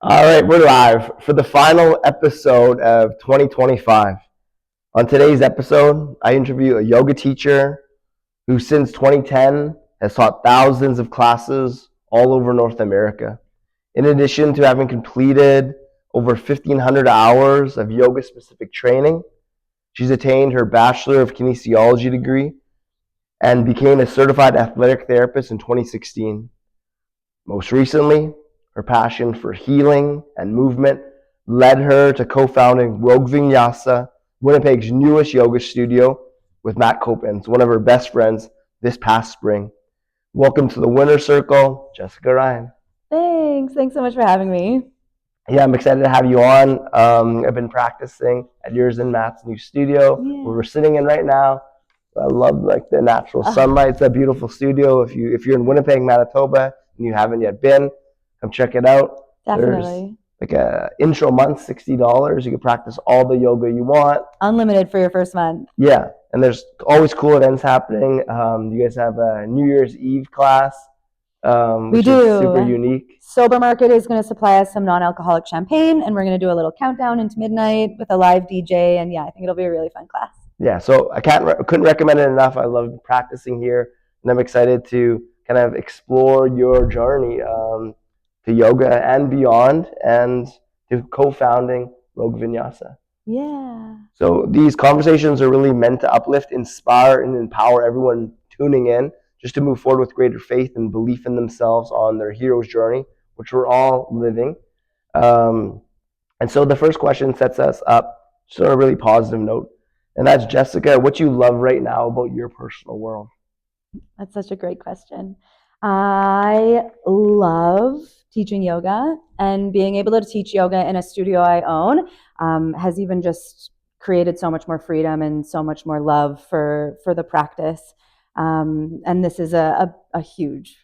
All right, we're live for the final episode of 2025. On today's episode, I interview a yoga teacher who since 2010 has taught thousands of classes all over North America. In addition to having completed over 1,500 hours of yoga-specific training, she's attained her Bachelor of Kinesiology degree and became a certified athletic therapist in 2016. Most recently, her passion for healing and movement led her to co-founding Rogue Vinyasa, Winnipeg's newest yoga studio, with Matt Copens, one of her best friends, this past spring. Welcome to the Winner's Circle, Jessica Ryan. Thanks so much for having me. Yeah, I'm excited to have you on. I've been practicing at yours and Matt's new studio, where we're sitting in right now. I love the natural sunlight. It's a beautiful studio. If you're in Winnipeg, Manitoba, and you haven't yet been, come check it out. Definitely. There's a intro month, $60. You can practice all the yoga you want. Unlimited for your first month. Yeah, and there's always cool events happening. You guys have a New Year's Eve class, which is super unique. Sober Market is going to supply us some non-alcoholic champagne, and we're going to do a little countdown into midnight with a live DJ. And yeah, I think it'll be a really fun class. Yeah, so I couldn't recommend it enough. I love practicing here, and I'm excited to kind of explore your journey to yoga and beyond, and to co-founding Rogue Vinyasa. Yeah. So these conversations are really meant to uplift, inspire, and empower everyone tuning in, just to move forward with greater faith and belief in themselves on their hero's journey, which we're all living. And so the first question sets us up just on a really positive note, and that's, Jessica, what you love right now about your personal world? That's such a great question. I love teaching yoga, and being able to teach yoga in a studio I own has even just created so much more freedom and so much more love for the practice. And this is a huge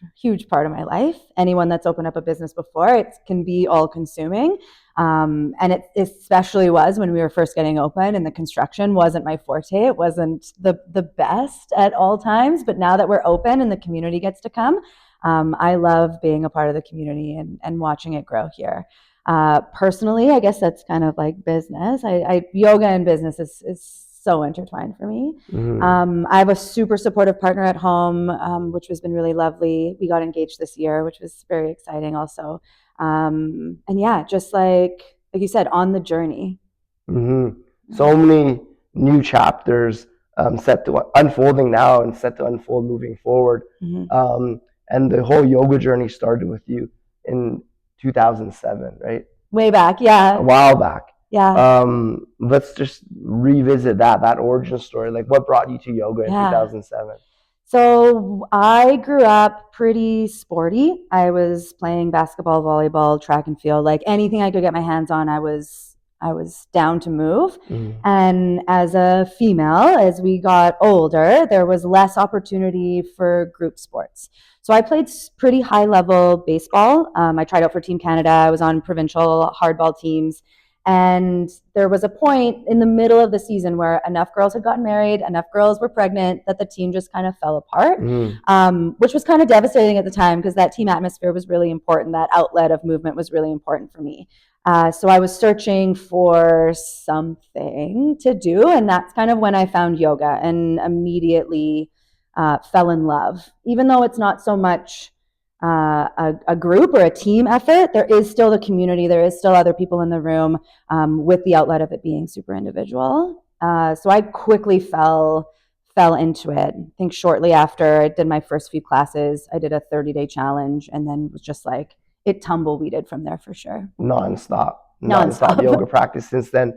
part of my life. Anyone that's opened up a business before, it can be all consuming. And it especially was when we were first getting open, and the construction wasn't my forte. It wasn't the best at all times, but now that we're open and the community gets to come, I love being a part of the community and watching it grow here. Personally, I guess that's kind of like business. Yoga and business is so intertwined for me. Mm-hmm. I have a super supportive partner at home, which has been really lovely. We got engaged this year, which was very exciting also. And yeah, just like you said, on the journey. Mm-hmm. So many new chapters set to unfolding now and set to unfold moving forward. Mm-hmm. And the whole yoga journey started with you in 2007, right? Way back, yeah. A while back. Yeah. Let's just revisit that origin story. Like, what brought you to yoga in 2007? So I grew up pretty sporty. I was playing basketball, volleyball, track and field, like anything I could get my hands on, I was down to move. Mm-hmm. And as a female, as we got older, there was less opportunity for group sports. So I played pretty high level baseball. I tried out for Team Canada. I was on provincial hardball teams. And there was a point in the middle of the season where enough girls had gotten married, enough girls were pregnant, that the team just kind of fell apart, which was kind of devastating at the time, because that team atmosphere was really important. That outlet of movement was really important for me. So I was searching for something to do, and that's kind of when I found yoga and immediately fell in love. Even though it's not so much a group or a team effort, there is still the community, there is still other people in the room, with the outlet of it being super individual. So I quickly fell into it. I think shortly after I did my first few classes, I did a 30-day challenge, and then was just like, it tumbleweeded from there for sure. Non-stop yoga practice since then.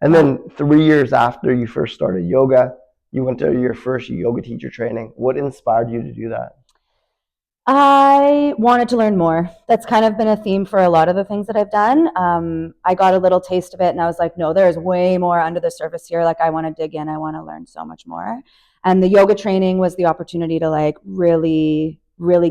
And then 3 years after you first started yoga, you went to your first yoga teacher training. What inspired you to do that? I wanted to learn more. That's kind of been a theme for a lot of the things that I've done. I got a little taste of it, and I was like, no, there's way more under the surface here. Like, I want to dig in. I want to learn so much more. And the yoga training was the opportunity to like really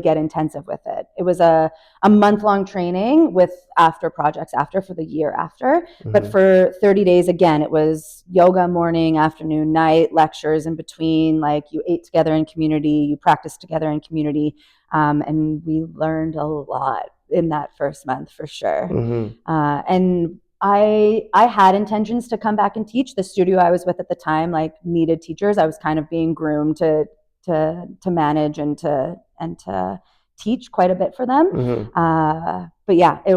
get intensive with it. It was a month-long training with after projects for the year after. Mm-hmm. But for 30 days, again, it was yoga morning, afternoon, night, lectures in between. Like, you ate together in community, you practiced together in community. And we learned a lot. in that first month for sure. Mm-hmm. And I had intentions to come back and teach. The studio I was with at the time like needed teachers. I was kind of being groomed to manage and to teach quite a bit for them. Mm-hmm. But yeah, that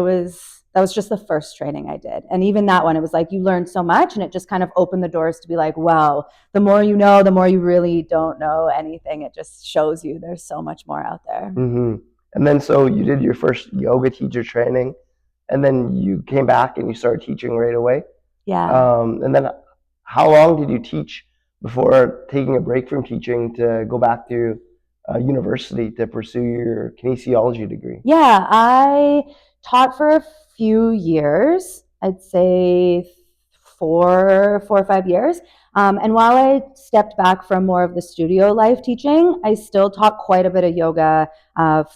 was just the first training I did. And even that one, it was like you learned so much, and it just kind of opened the doors to be like, wow, the more you know, the more you really don't know anything. It just shows you there's so much more out there. Mm-hmm. And then so you did your first yoga teacher training, and then you came back and you started teaching right away. Yeah. And then how long did you teach before taking a break from teaching to go back to university to pursue your kinesiology degree? Yeah, I taught for a few years. I'd say 4 or 5 years. And while I stepped back from more of the studio life teaching, I still taught quite a bit of yoga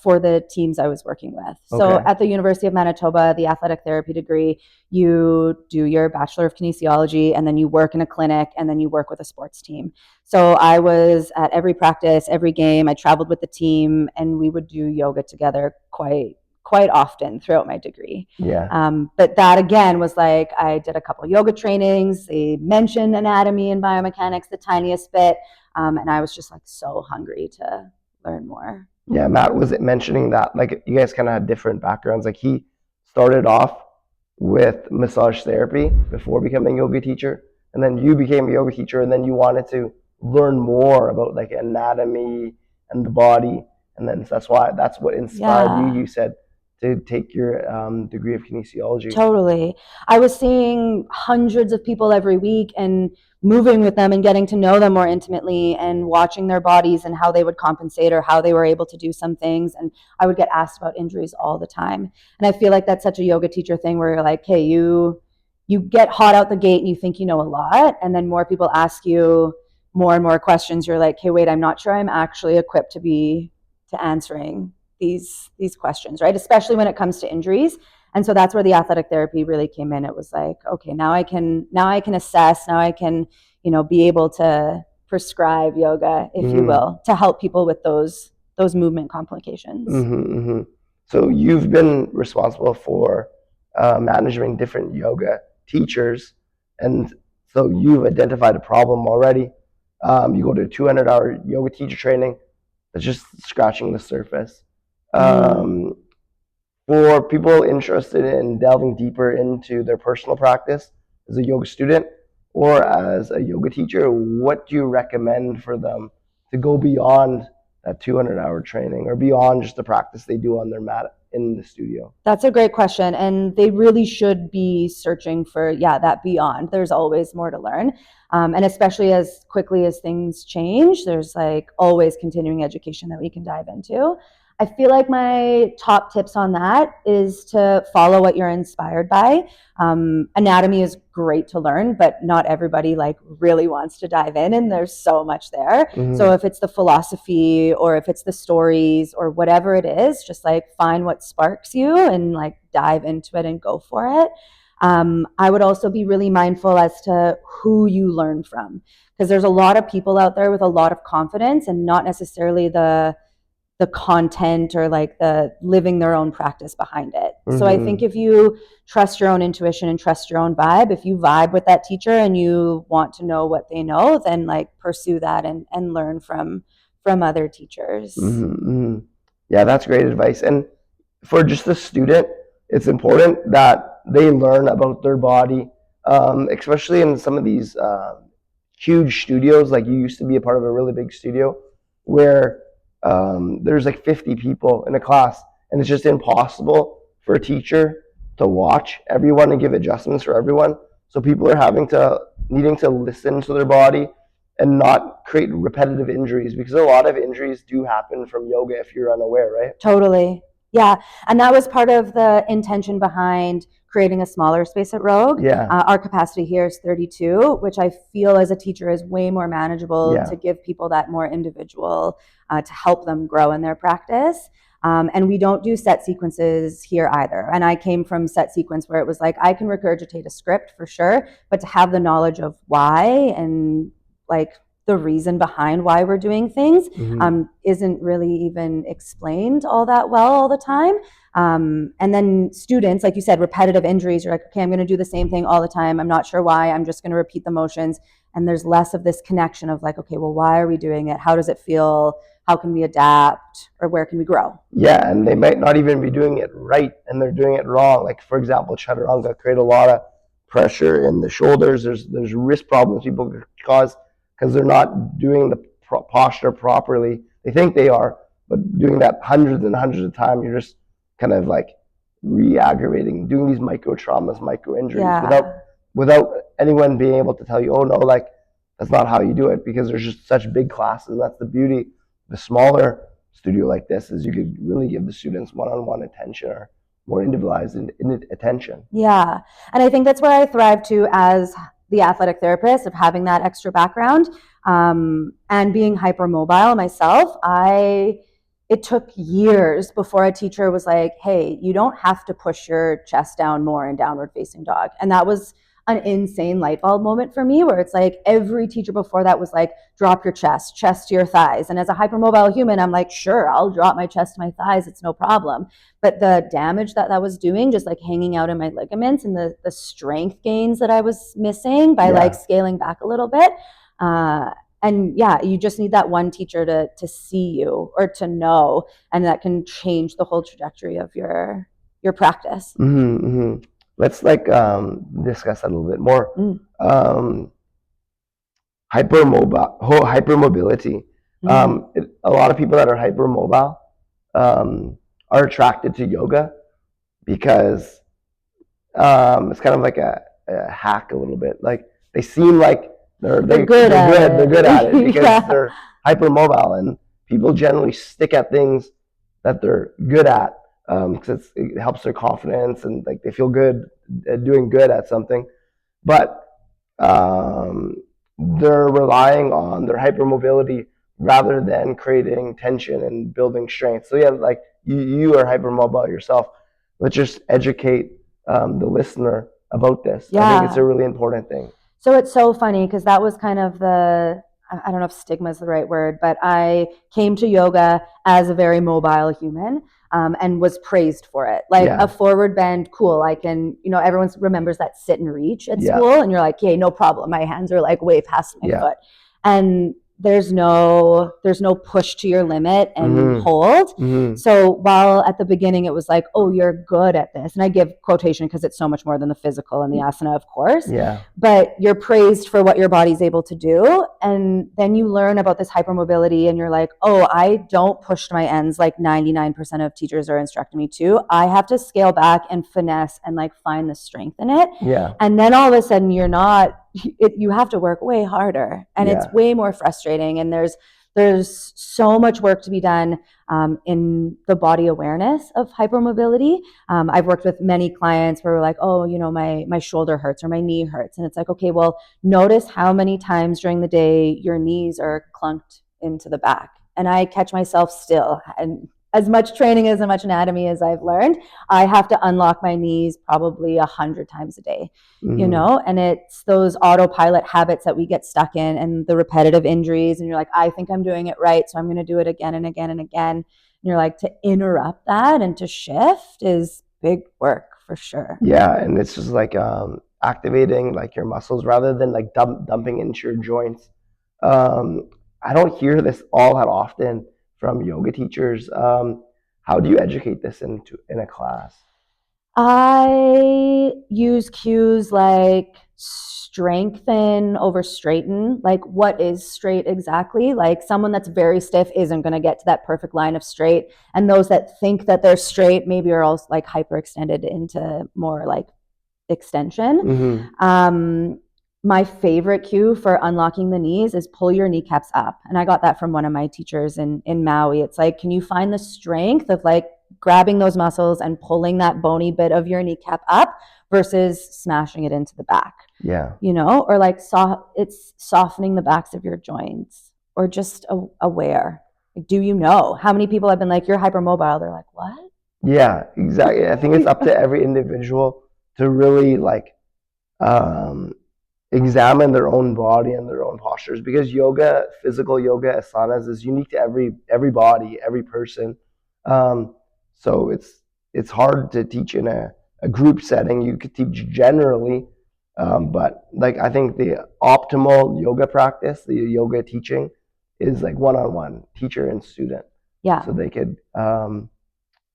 for the teams I was working with. So Okay. at the University of Manitoba, the athletic therapy degree, you do your Bachelor of Kinesiology, and then you work in a clinic, and then you work with a sports team. So I was at every practice, every game. I traveled with the team, and we would do yoga together quite often throughout my degree. Yeah. But that again was like I did a couple yoga trainings. They mentioned anatomy and biomechanics the tiniest bit, and I was just like so hungry to learn more. Yeah, Matt was mentioning that like you guys kind of had different backgrounds. Like he started off with massage therapy before becoming a yoga teacher, and then you became a yoga teacher, and then you wanted to learn more about like anatomy and the body, and then that's what inspired you. Yeah. You said to take your degree of kinesiology. Totally. I was seeing hundreds of people every week and moving with them and getting to know them more intimately and watching their bodies and how they would compensate or how they were able to do some things. And I would get asked about injuries all the time. And I feel like that's such a yoga teacher thing where you're like, hey, you get hot out the gate and you think you know a lot. And then more people ask you more and more questions. You're like, hey, wait, I'm not sure I'm actually equipped to answering these questions, right? Especially when it comes to injuries. And so that's where the athletic therapy really came in. It was like, okay, now I can assess, now I can, be able to prescribe yoga, if you will, to help people with those movement complications. Mm-hmm, mm-hmm. So you've been responsible for managing different yoga teachers, and so you've identified a problem already. You go to a 200-hour yoga teacher training. That's just scratching the surface. For people interested in delving deeper into their personal practice as a yoga student or as a yoga teacher, what do you recommend for them to go beyond that 200-hour training or beyond just the practice they do on their mat in the studio? That's a great question. And they really should be searching for, that beyond. There's always more to learn. And especially as quickly as things change, there's like always continuing education that we can dive into. I feel like my top tips on that is to follow what you're inspired by. Anatomy is great to learn, but not everybody like really wants to dive in, and there's so much there. Mm-hmm. So if it's the philosophy or if it's the stories or whatever it is, just like find what sparks you and like dive into it and go for it. I would also be really mindful as to who you learn from, because there's a lot of people out there with a lot of confidence and not necessarily the content or like the living their own practice behind it. Mm-hmm. So I think if you trust your own intuition and trust your own vibe, if you vibe with that teacher and you want to know what they know, then like pursue that and learn from other teachers. Mm-hmm. Yeah, that's great advice. And for just the student, it's important that they learn about their body, especially in some of these huge studios. Like you used to be a part of a really big studio where there's like 50 people in a class, and it's just impossible for a teacher to watch everyone and give adjustments for everyone. So people are needing to listen to their body and not create repetitive injuries, because a lot of injuries do happen from yoga if you're unaware, right? Totally. Yeah. And that was part of the intention behind creating a smaller space at Rogue. Yeah. Our capacity here is 32, which I feel as a teacher is way more manageable to give people that more individual, to help them grow in their practice. And we don't do set sequences here either. And I came from set sequence where it was like, I can regurgitate a script for sure, but to have the knowledge of why and like the reason behind why we're doing things isn't really even explained all that well all the time. And then students, like you said, repetitive injuries, you're like, okay, I'm going to do the same thing all the time. I'm not sure why. I'm just going to repeat the motions. And there's less of this connection of like, okay, well, why are we doing it? How does it feel? How can we adapt? Or where can we grow? Yeah, and they might not even be doing it right, and they're doing it wrong. Like, for example, chaturanga create a lot of pressure in the shoulders. There's wrist problems people cause because they're not doing the posture properly. They think they are, but doing that hundreds and hundreds of times, you're just kind of like re-aggravating, doing these micro traumas, micro injuries without anyone being able to tell you, oh no, like that's not how you do it, because there's just such big classes. That's the beauty. The smaller studio like this is you could really give the students one-on-one attention, or more individualized attention. Yeah. And I think that's where I thrive too as the athletic therapist, of having that extra background, and being hypermobile myself. It took years before a teacher was like, hey, you don't have to push your chest down more in downward facing dog. And that was an insane light bulb moment for me, where it's like every teacher before that was like, drop your chest to your thighs. And as a hypermobile human, I'm like, sure, I'll drop my chest to my thighs. It's no problem. But the damage that was doing, just like hanging out in my ligaments, and the strength gains that I was missing by like scaling back a little bit. And yeah, you just need that one teacher to see you, or to know, and that can change the whole trajectory of your practice. Mm-hmm, mm-hmm. Let's like discuss that a little bit more. Hypermobility. A lot of people that are hypermobile are attracted to yoga because it's kind of like a hack a little bit. Like they seem like they're good at it because they're hypermobile, and people generally stick at things that they're good at because it helps their confidence, and like they feel good at doing good at something. But they're relying on their hypermobility rather than creating tension and building strength. So yeah, like you are hypermobile yourself. Let's just educate the listener about this. Yeah. I think it's a really important thing. So it's so funny because that was kind of I don't know if stigma is the right word, but I came to yoga as a very mobile human. And was praised for it. Like a forward bend, cool. I can, everyone remembers that sit and reach at school, and you're like, okay, no problem. My hands are like way past my foot. And there's no push to your limit and hold. So while at the beginning it was like, oh, you're good at this, and I give quotation because it's so much more than the physical and the asana, of course. But you're praised for what your body's able to do, and then you learn about this hypermobility, and you're like, oh, I don't push to my ends like 99% of teachers are instructing me to. I have to scale back and finesse and like find the strength in it. And then all of a sudden you're not. You have to work way harder, and it's way more frustrating, and there's so much work to be done in the body awareness of hypermobility. I've worked with many clients where we're like, oh, my shoulder hurts or my knee hurts, and it's like, okay, well, notice how many times during the day your knees are clunked into the back. And I catch myself still, and as much training, as much anatomy as I've learned, I have to unlock my knees probably 100 times a day, and it's those autopilot habits that we get stuck in, and the repetitive injuries, and you're like, I think I'm doing it right, so I'm going to do it again and again and again. And you're like, to interrupt that and to shift is big work for sure. Yeah, and it's just like activating like your muscles rather than like dumping into your joints. I don't hear this all that often from yoga teachers. How do you educate this in a class? I use cues like strengthen over straighten. Like, what is straight exactly? Like, someone that's very stiff isn't going to get to that perfect line of straight. And those that think that they're straight maybe are also like hyperextended into more like extension. My favorite cue for unlocking the knees is pull your kneecaps up. And I got that from one of my teachers in Maui. It's like, can you find the strength of like grabbing those muscles and pulling that bony bit of your kneecap up versus smashing it into the back? Or like it's softening the backs of your joints, or just aware. Like, do you know how many people have been like, you're hypermobile? They're like, what? Yeah, exactly. I think it's up to every individual to really like examine their own body and their own postures, because physical yoga, asanas is unique to every body, every person. So it's it's hard to teach in a group setting. You could teach generally, but like I think the optimal yoga practice, the yoga teaching, is like one-on-one, teacher and student, Yeah. so they could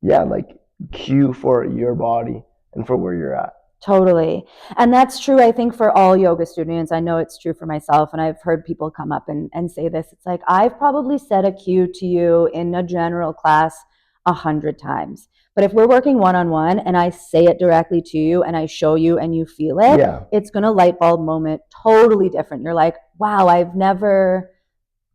like cue for your body and for where you're at. Totally. And that's true, I think, for all yoga students. I know it's true for myself, and I've heard people come up and say this. It's like, I've probably said a cue to you in a general class 100 times. But if we're working one-on-one and I say it directly to you and I show you and you feel it, Yeah. it's going to light bulb moment totally different. You're like, wow, I've never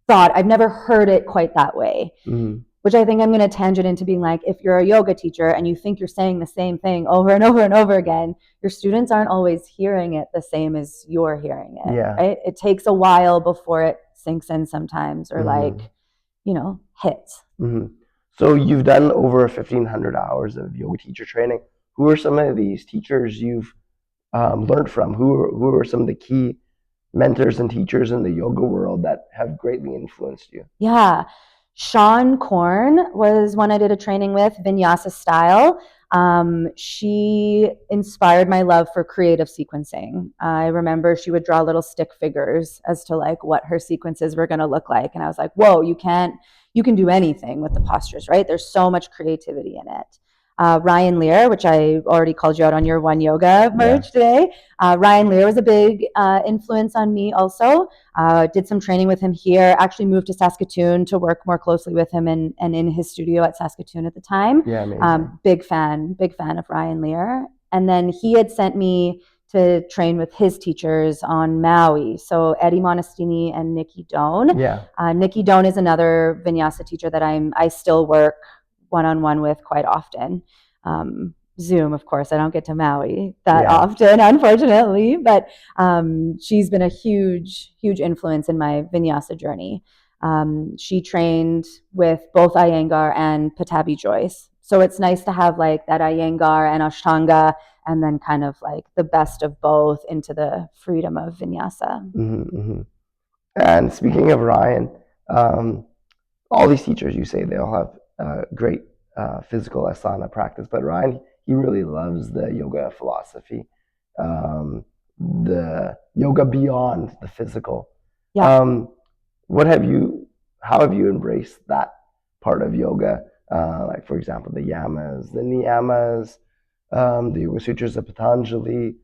heard it quite that way. Mm-hmm. Which I think I'm going to tangent into being like, if you're a yoga teacher and you think you're saying the same thing over and over and over again, your students aren't always hearing it the same as you're hearing it. Yeah. Right? It takes a while before it sinks in sometimes, or Mm-hmm. Hits. Mm-hmm. So you've done over 1,500 hours of yoga teacher training. Who are some of these teachers you've learned from? Who are some of the key mentors and teachers in the yoga world that have greatly influenced you? Yeah. Sean Korn was one I did a training with, Vinyasa style. She inspired my love for creative sequencing. I remember she would draw little stick figures as to like what her sequences were going to look like. And I was like, whoa, you can do anything with the postures, right? There's so much creativity in it. Ryan Lear, which I already called you out on your One Yoga merge today. Ryan Lear was a big influence on me also. Did some training with him here, actually moved to Saskatoon to work more closely with him and in his studio at Saskatoon at the time. Yeah, amazing. Big fan of Ryan Lear. And then he had sent me to train with his teachers on Maui. So Eddie Monestini and Nikki Doan. Yeah. Nikki Doan is another vinyasa teacher that I still work one-on-one with quite often. Zoom, of course. I don't get to Maui that often, unfortunately, but she's been a huge influence in my vinyasa journey. She trained with both Iyengar and Patabi Joyce. So it's nice to have like that Iyengar and Ashtanga, and then kind of like the best of both into the freedom of vinyasa. Mm-hmm, mm-hmm. And speaking of Ryan, all these teachers, you say they all have great physical asana practice, but Ryan, he really loves the yoga philosophy, the yoga beyond the physical. Yeah. How have you embraced that part of yoga? Like, for example, the yamas, the niyamas, the Yoga Sutras of Patanjali.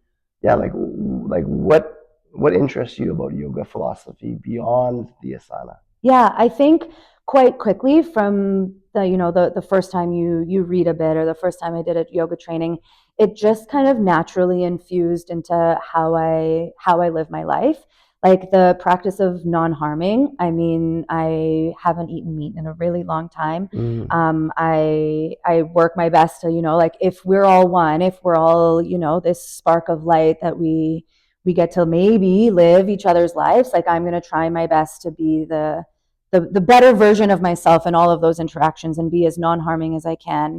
Yeah, like what interests you about yoga philosophy beyond the asana? Yeah, I think quite quickly from the first time you read a bit, or the first time I did a yoga training, it just kind of naturally infused into how I live my life. Like the practice of non-harming. I mean, I haven't eaten meat in a really long time. I work my best to, like if we're all one, if we're all, this spark of light that we get to maybe live each other's lives, like I'm going to try my best to be the better version of myself in all of those interactions, and be as non-harming as I can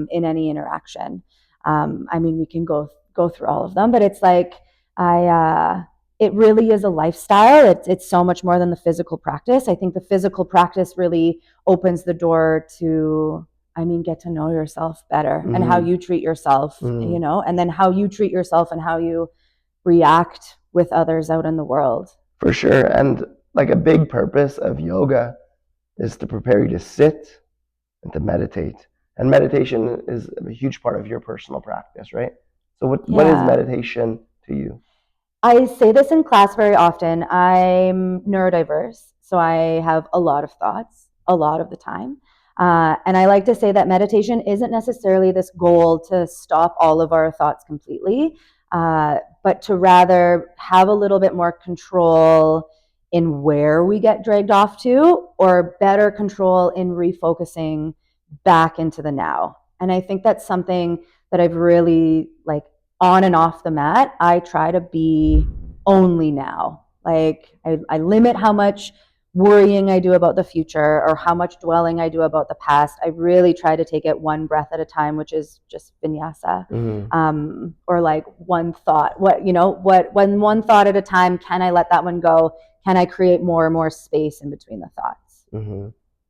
in any interaction. I mean, we can go through all of them, but it's like it really is a lifestyle. It's so much more than the physical practice. I think the physical practice really opens the door to, get to know yourself better and how you treat yourself, and then how you treat yourself and how you react with others out in the world. For sure. And like a big purpose of yoga is to prepare you to sit and to meditate. And meditation is a huge part of your personal practice, right? So what is meditation to you? I say this in class very often. I'm neurodiverse, so I have a lot of thoughts a lot of the time. And I like to say that meditation isn't necessarily this goal to stop all of our thoughts completely, but to rather have a little bit more control in where we get dragged off to, or better control in refocusing back into the now. And I think that's something that I've really, like, on and off the mat, I try to be only now. Like I limit how much worrying I do about the future or how much dwelling I do about the past. I really try to take it one breath at a time, which is just vinyasa. Or like one thought. When one thought at a time, can I let that one go? Can I create more and more space in between the thoughts?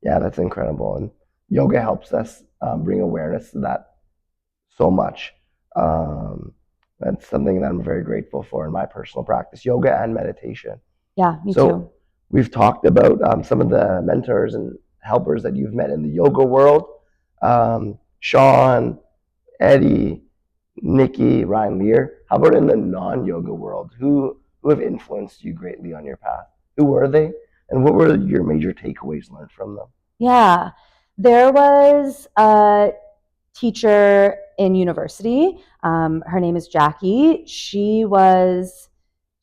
Yeah, that's incredible. And yoga helps us bring awareness to that so much. That's something that I'm very grateful for in my personal practice, yoga and meditation. Yeah, me So too. we've talked about some of the mentors and helpers that you've met in the yoga world. Sean, Eddie, Nikki, Ryan Lear. How about in the non-yoga world? Who have influenced you greatly on your path? Who were they? And what were your major takeaways learned from them? Yeah, there was a teacher in university. Her name is Jackie. She was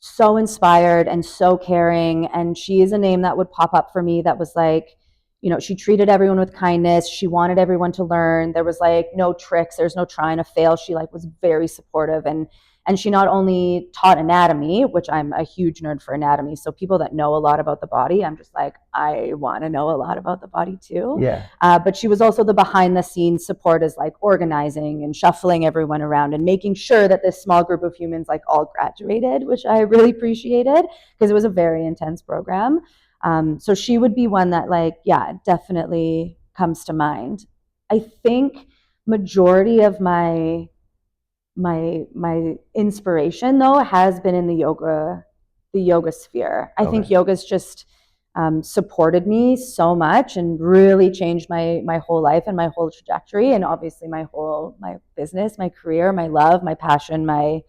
so inspired and so caring. And she is a name that would pop up for me that was like, she treated everyone with kindness. She wanted everyone to learn. There was like no tricks. There's no trying to fail. She like was very supportive, and she not only taught anatomy, which I'm a huge nerd for anatomy. So people that know a lot about the body, I'm just like, I want to know a lot about the body too. Yeah. But she was also the behind the scenes support, as like organizing and shuffling everyone around and making sure that this small group of humans like all graduated, which I really appreciated because it was a very intense program. So she would be one that like, yeah, definitely comes to mind. I think majority of my inspiration though has been in the yoga sphere. I think yoga's just supported me so much and really changed my whole life and my whole trajectory, and obviously my business, my career, my love, my passion, my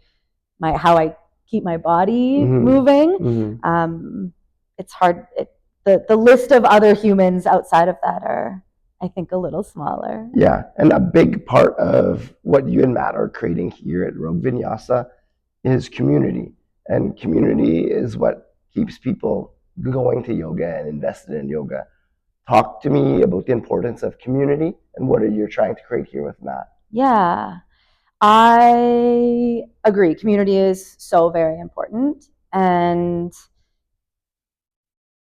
how I keep my body moving. It's hard. The list of other humans outside of that are, I think, a little smaller. Yeah, and a big part of what you and Matt are creating here at Rogue Vinyasa is community. And community is what keeps people going to yoga and invested in yoga. Talk to me about the importance of community and what are you trying to create here with Matt? Yeah, I agree. Community is so very important. And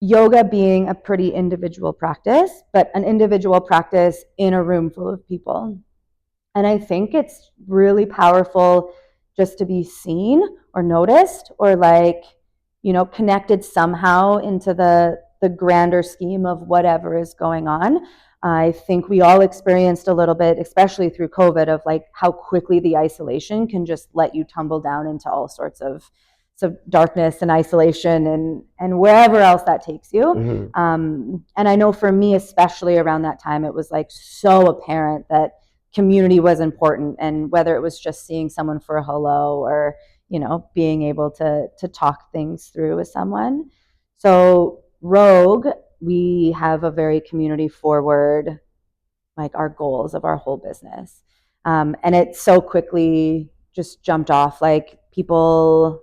yoga being a pretty individual practice, but an individual practice in a room full of people. And I think it's really powerful just to be seen or noticed or like, connected somehow into the grander scheme of whatever is going on. I think we all experienced a little bit, especially through COVID, of like how quickly the isolation can just let you tumble down into all sorts of darkness and isolation and wherever else that takes you. And I know for me, especially around that time, it was like so apparent that community was important, and whether it was just seeing someone for a hello or being able to talk things through with someone. So Rogue, we have a very community forward, like our goals of our whole business, and it so quickly just jumped off. Like people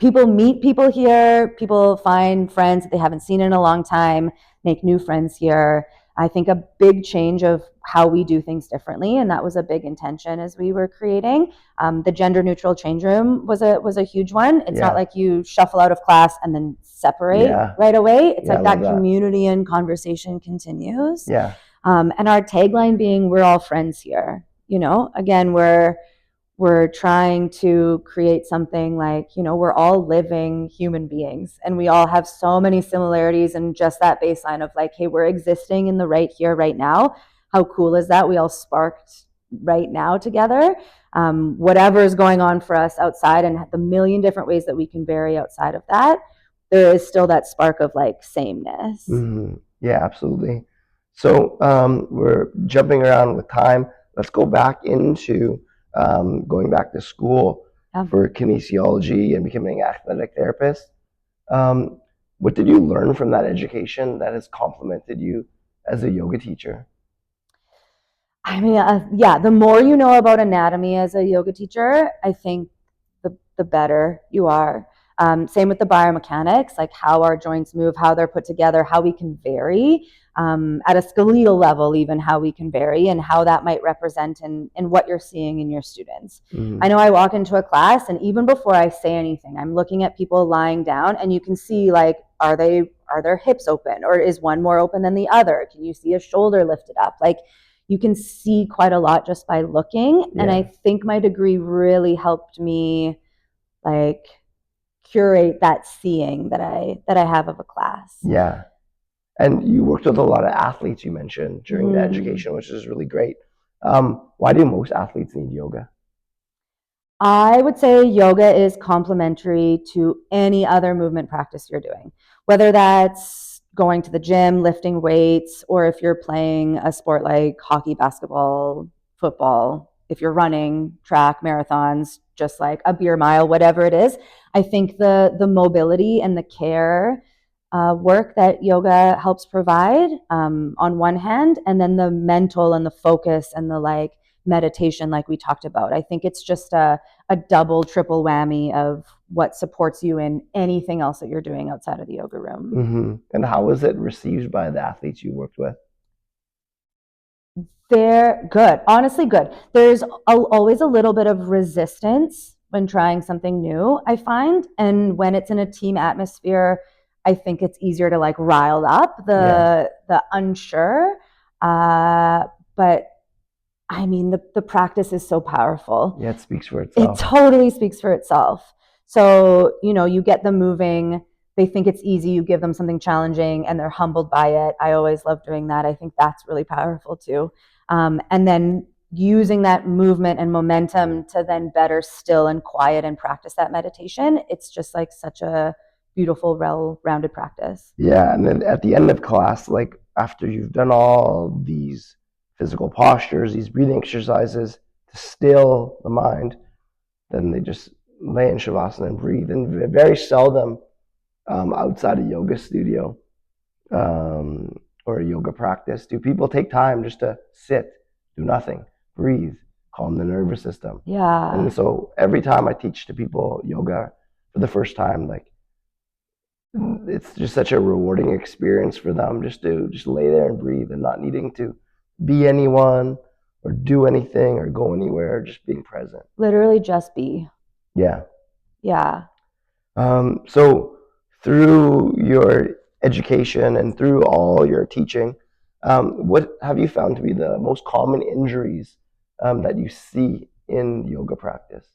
meet people here, people find friends that they haven't seen in a long time, make new friends here. I think a big change of how we do things differently, and that was a big intention as we were creating. The gender neutral change room was a huge one. It's not like you shuffle out of class and then separate right away. It's like that community and conversation continues. And our tagline being, "We're all friends here." Again, we're trying to create something like, we're all living human beings and we all have so many similarities, and just that baseline of like, hey, we're existing in the right here, right now. How cool is that? We all sparked right now together. Whatever is going on for us outside and the million different ways that we can vary outside of that, there is still that spark of like sameness. Yeah, absolutely. So we're jumping around with time. Let's go back into going back to school for kinesiology and becoming an athletic therapist. What did you learn from that education that has complemented you as a yoga teacher? I mean, the more you know about anatomy as a yoga teacher, I think the better you are. Same with the biomechanics, like how our joints move, how they're put together, how we can vary at a skeletal level, even how we can vary and how that might represent in what you're seeing in your students. I know I walk into a class and even before I say anything, I'm looking at people lying down and you can see like, are their hips open, or is one more open than the other? Can you see a shoulder lifted up? Like, you can see quite a lot just by looking. And I think my degree really helped me like curate that seeing that I have of a class. And you worked with a lot of athletes, you mentioned, during the education, which is really great. Why do most athletes need yoga? I would say yoga is complementary to any other movement practice you're doing, whether that's going to the gym, lifting weights, or if you're playing a sport like hockey, basketball, football, if you're running track, marathons, just like a beer mile, whatever it is. I think the mobility and the care work that yoga helps provide on one hand, and then the mental and the focus and the like meditation, like we talked about. I think it's just a double, triple whammy of what supports you in anything else that you're doing outside of the yoga room. Mm-hmm. And how was it received by the athletes you worked with? They're good, honestly good. There's always a little bit of resistance when trying something new, I find. And when it's in a team atmosphere, I think it's easier to like rile up the unsure. But I mean, the practice is so powerful. Yeah, it speaks for It itself. totally speaks for itself. So, you get them moving. They think it's easy. You give them something challenging and they're humbled by it. I always love doing that. I think that's really powerful too. And then using that movement and momentum to then better still and quiet and practice that meditation. It's just like such a beautiful, well-rounded practice. Yeah, and then at the end of class, like after you've done all these physical postures, these breathing exercises to still the mind, then they just lay in shavasana and breathe. And very seldom outside a yoga studio or a yoga practice do people take time just to sit, do nothing, breathe, calm the nervous system. Yeah. And so every time I teach to people yoga for the first time, like it's just such a rewarding experience for them just to just lay there and breathe and not needing to be anyone or do anything or go anywhere, just being present. Literally just be. Yeah. Yeah. So through your education and through all your teaching, what have you found to be the most common injuries that you see in yoga practice?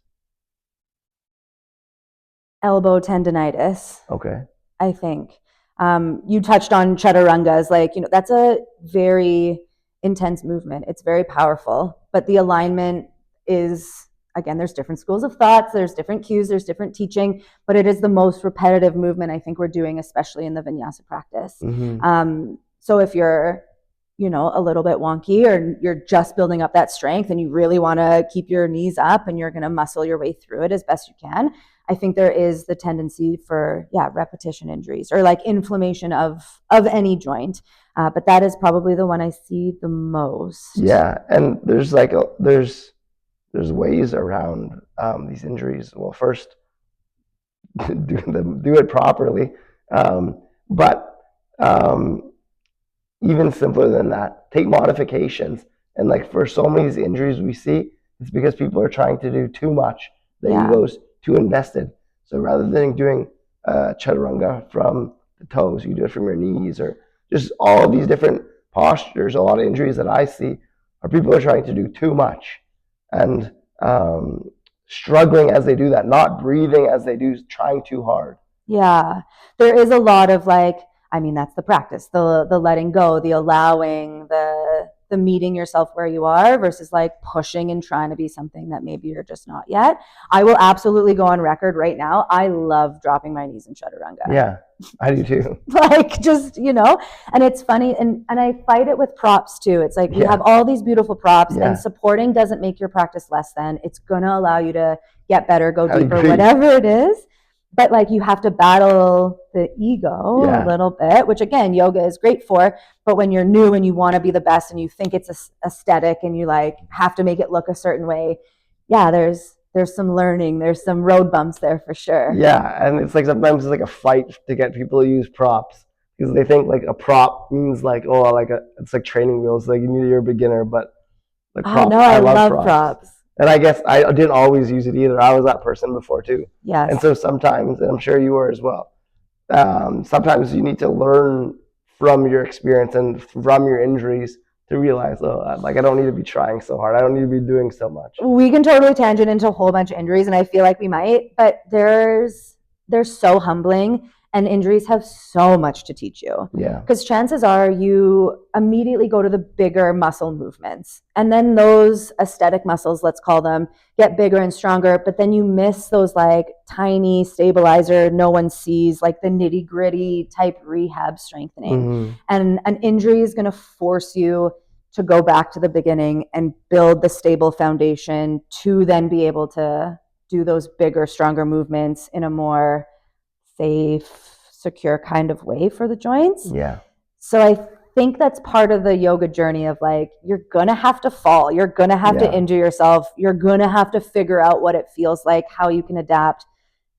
Elbow tendonitis. Okay. I think. You touched on chaturangas, that's a very intense movement. It's very powerful, but the alignment is, again, there's different schools of thoughts, there's different cues, there's different teaching, but it is the most repetitive movement I think we're doing, especially in the vinyasa practice. Mm-hmm. So if you're, a little bit wonky or you're just building up that strength and you really want to keep your knees up and you're going to muscle your way through it as best you can, I think there is the tendency for repetition injuries or like inflammation of any joint, but that is probably the one I see the most. Yeah, and there's there's ways around these injuries. Well, first do it properly, but even simpler than that, take modifications. And like for so many of these injuries we see, it's because people are trying to do too much. The ego's too invested. So rather than doing chaturanga from the toes, you do it from your knees or just all of these different postures. A lot of injuries that I see are people are trying to do too much and struggling as they do that, not breathing as they do, trying too hard. Yeah, there is a lot of that's the practice, the letting go, the allowing, the meeting yourself where you are versus like pushing and trying to be something that maybe you're just not yet. I will absolutely go on record right now. I love dropping my knees in chaturanga. Yeah, I do too. And it's funny. And I fight it with props too. It's like we have all these beautiful props and supporting doesn't make your practice less than. It's going to allow you to get better, go deeper, whatever it is. But like you have to battle the ego a little bit, which again, yoga is great for. But when you're new and you want to be the best and you think it's aesthetic and you like have to make it look a certain way, there's some learning, there's some road bumps there for sure. Yeah, and it's like sometimes it's like a fight to get people to use props because they think like a prop means like it's like training wheels, like you're a beginner, but like props. No, I love props. And I guess I didn't always use it either. I was that person before too. Yes. And so sometimes, and I'm sure you were as well, sometimes you need to learn from your experience and from your injuries to realize, I don't need to be trying so hard. I don't need to be doing so much. We can totally tangent into a whole bunch of injuries, and I feel like we might, but they're so humbling. And injuries have so much to teach you. Yeah. Because chances are you immediately go to the bigger muscle movements. And then those aesthetic muscles, let's call them, get bigger and stronger. But then you miss those like tiny stabilizer, no one sees, like the nitty gritty type rehab strengthening. Mm-hmm. And an injury is going to force you to go back to the beginning and build the stable foundation to then be able to do those bigger, stronger movements in a more safe, secure kind of way for the joints. Yeah. So I think that's part of the yoga journey of like, you're going to have to fall. You're going to have to injure yourself. You're going to have to figure out what it feels like, how you can adapt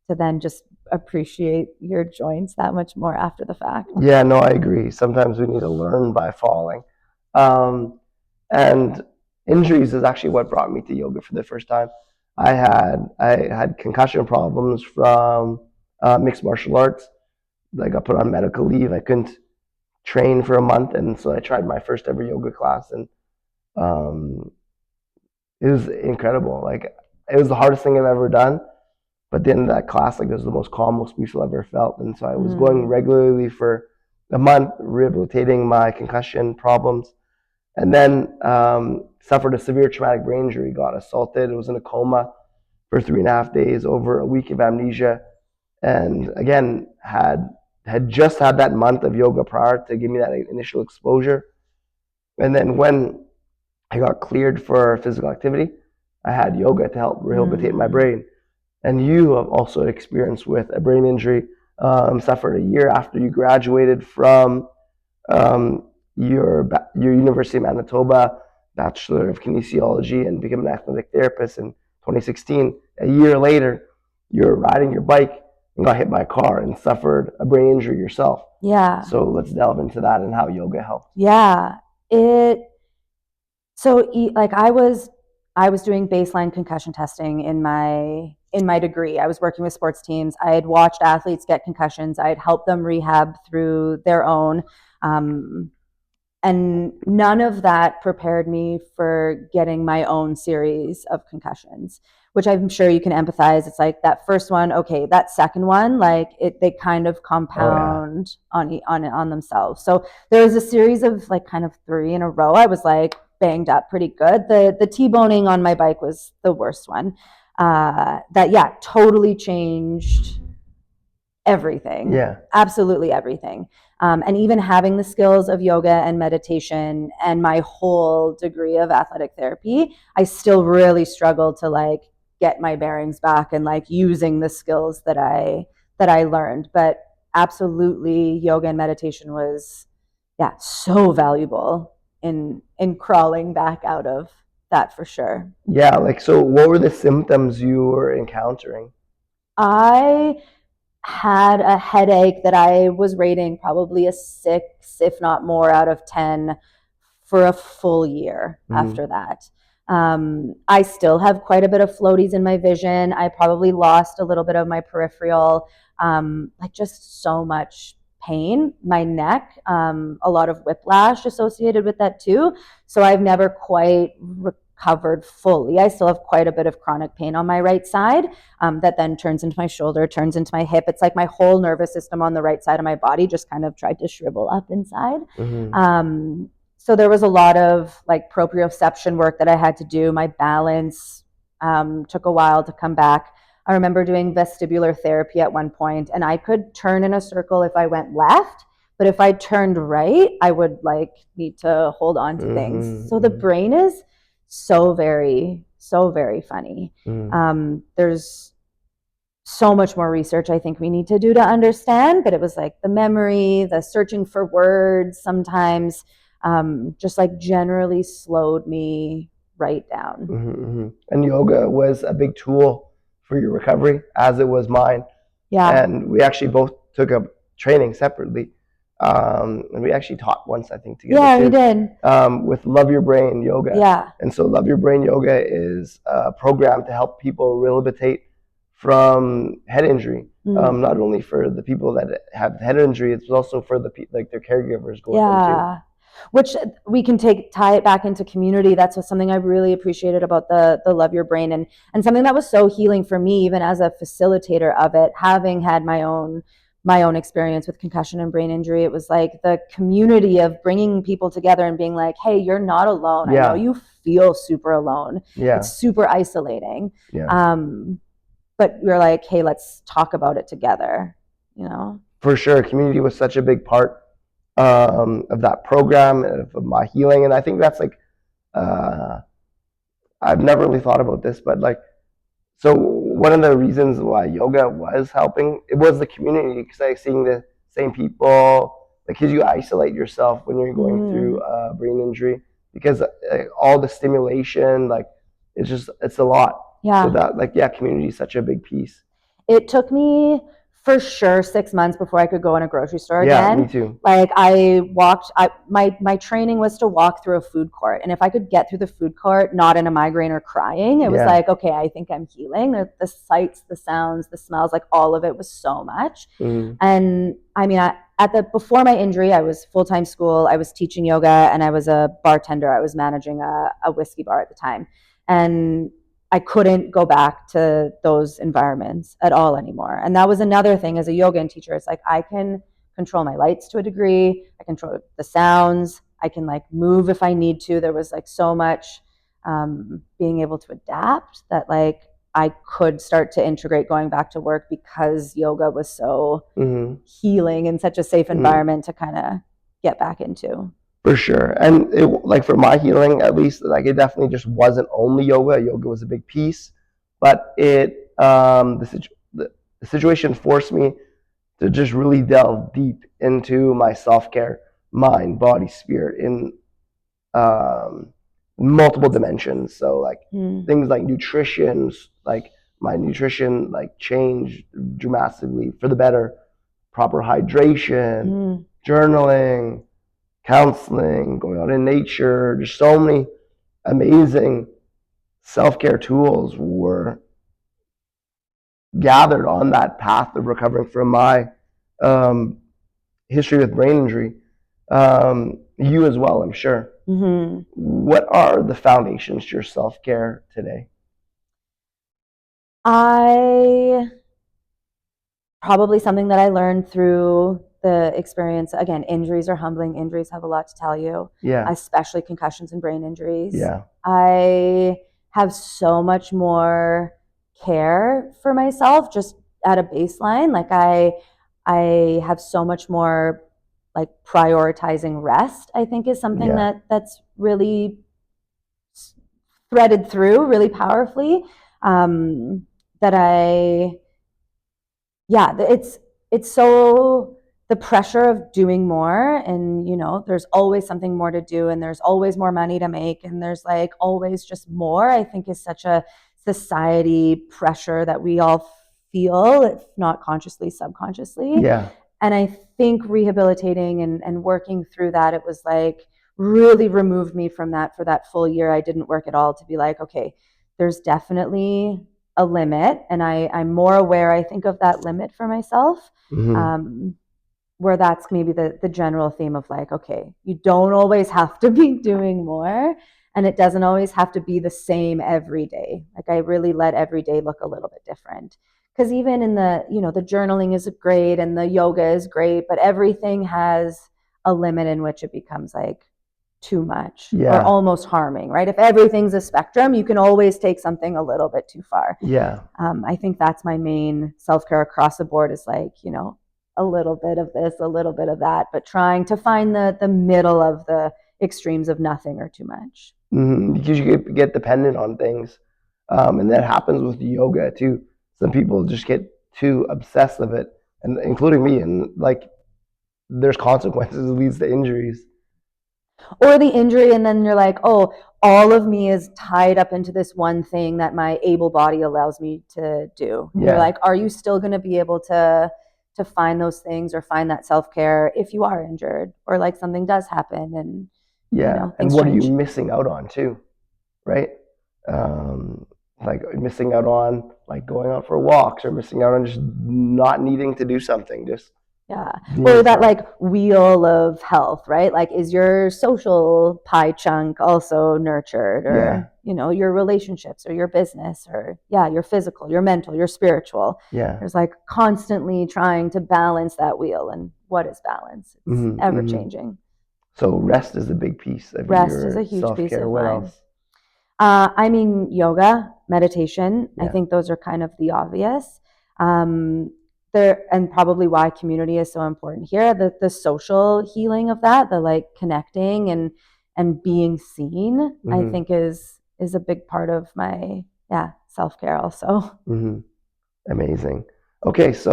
to then just appreciate your joints that much more after the fact. Yeah, no, I agree. Sometimes we need to learn by falling. And injuries is actually what brought me to yoga for the first time. I had concussion problems from mixed martial arts. I got put on medical leave. I couldn't train for a month, and so I tried my first ever yoga class, and um, it was incredible. Like, it was the hardest thing I've ever done. But at the end of that class, like, it was the most calm, most peaceful I've ever felt. And so I was going regularly for a month, rehabilitating my concussion problems, and then suffered a severe traumatic brain injury, got assaulted, was in a coma for 3.5 days, over a week of amnesia, and again had just had that month of yoga prior to give me that initial exposure. And then when I got cleared for physical activity, I had yoga to help rehabilitate my brain. And you have also experienced with a brain injury, suffered a year after you graduated from your University of Manitoba Bachelor of Kinesiology and became an athletic therapist in 2016. A year later, you're riding your bike and got hit by a car and suffered a brain injury yourself. Yeah. So let's delve into that and how yoga helped. Yeah. Like I was doing baseline concussion testing in my degree. I was working with sports teams. I had watched athletes get concussions. I had helped them rehab through their own. And none of that prepared me for getting my own series of concussions, which I'm sure you can empathize. It's like that first one, okay, that second one, like they kind of compound on themselves. So there was a series of like kind of 3 in a row. I was like banged up pretty good. The T-boning on my bike was the worst one. That totally changed everything. Yeah. Absolutely everything. And even having the skills of yoga and meditation and my whole degree of athletic therapy, I still really struggled to like get my bearings back and like using the skills that I learned. But absolutely yoga and meditation was so valuable in crawling back out of that for sure. Yeah, like, so what were the symptoms you were encountering? I had a headache that I was rating probably a 6, if not more, out of 10 for a full year after that. I still have quite a bit of floaties in my vision. I probably lost a little bit of my peripheral, like just so much pain. My neck, a lot of whiplash associated with that too. So I've never quite recovered fully. I still have quite a bit of chronic pain on my right side that then turns into my shoulder, turns into my hip. It's like my whole nervous system on the right side of my body just kind of tried to shrivel up inside. So there was a lot of like proprioception work that I had to do. My balance took a while to come back. I remember doing vestibular therapy at one point, and I could turn in a circle if I went left, but if I turned right, I would like need to hold on to things. So the brain is so very funny. There's so much more research I think we need to do to understand, but it was like the memory, the searching for words sometimes just like generally slowed me right down. And yoga was a big tool for your recovery, as it was mine. Yeah. And we actually both took up training separately. And we actually taught once, I think, together. Yeah, we did. With Love Your Brain Yoga. Yeah. And so Love Your Brain Yoga is a program to help people rehabilitate from head injury. Not only for the people that have head injury, it's also for the like their caregivers going through too. Which we can tie it back into community. That's something I really appreciated about the Love Your Brain, and something that was so healing for me, even as a facilitator of it, having had my own my own experience with concussion and brain injury. It was like the community of bringing people together and being like, hey, you're not alone. I know you feel super alone. It's super isolating. But we're like, hey, let's talk about it together, you know? For sure. Community was such a big part of that program, of my healing. And I think that's like, I've never really thought about this, but like, so one of the reasons why yoga was helping, it was the community, because like seeing the same people, like, because you isolate yourself when you're going through brain injury, because all the stimulation, like, it's a lot. So that, like, community is such a big piece. It took me for sure 6 months before I could go in a grocery store again. Yeah, me too. Like my training was to walk through a food court. And if I could get through the food court, not in a migraine or crying, it was like, okay, I think I'm healing. The sights, the sounds, the smells, like all of it was so much. And I mean, before my injury, I was full-time school. I was teaching yoga and I was a bartender. I was managing a whiskey bar at the time. And I couldn't go back to those environments at all anymore. And that was another thing as a yoga teacher. It's like, I can control my lights to a degree. I control the sounds. I can like move if I need to. There was like so much being able to adapt that like I could start to integrate going back to work because yoga was so healing and such a safe environment to kind of get back into. For sure. And it, like, for my healing, at least, like, it definitely just wasn't only yoga. Yoga was a big piece, but it the situation forced me to just really delve deep into my self-care, mind, body, spirit, in multiple dimensions. So like things like nutrition, like my nutrition like changed dramatically for the better. Proper hydration, journaling, counseling, going out in nature, just so many amazing self-care tools were gathered on that path of recovering from my history with brain injury. You as well, I'm sure. What are the foundations to your self-care today? Probably something that I learned through the experience. Again, injuries are humbling. Injuries have a lot to tell you, especially concussions and brain injuries. I have so much more care for myself just at a baseline. Like I have so much more like prioritizing rest, I think, is something that's really threaded through really powerfully. It's so the pressure of doing more, and you know, there's always something more to do, and there's always more money to make, and there's like always just more, I think, is such a society pressure that we all feel, if not consciously, subconsciously. And I think rehabilitating and working through that, it was like really removed me from that for that full year. I didn't work at all to be like, okay, there's definitely a limit, and I'm more aware, I think, of that limit for myself. Where that's maybe the general theme of like, okay, you don't always have to be doing more, and it doesn't always have to be the same every day. Like I really let every day look a little bit different, because even in the, you know, the journaling is great and the yoga is great, but everything has a limit in which it becomes like too much or almost harming, right? If everything's a spectrum, you can always take something a little bit too far. I think that's my main self-care across the board, is like, you know, a little bit of this, a little bit of that, but trying to find the middle of the extremes of nothing or too much. Because you get dependent on things, and that happens with yoga too. Some people just get too obsessed with it, and including me, and like there's consequences. It leads to injuries. Or the injury, and then you're like, oh, all of me is tied up into this one thing that my able body allows me to do. You're like, are you still going to be able to find those things or find that self-care if you are injured or like something does happen? And you know, and what change. Are you missing out on too, right? Like missing out on like going out for walks, or missing out on just not needing to do something, just Yeah. Being Or that self. like wheel of health, right? Like, is your social pie chunk also nurtured, Yeah. or, your relationships or your business, or, yeah, your physical, your mental, your spiritual. Yeah. There's like constantly trying to balance that wheel. And what is balance? It's Hmm. ever Hmm. changing. So rest is a big piece of Rest is a your huge piece self-care. of What mine. else? I mean, yoga, meditation. I Yeah. think those are kind of the obvious. Um, and probably why community is so important here. The social healing of that, the like connecting and being seen, I Hmm. think is a big part of my self care also. Hmm. Amazing. Okay, so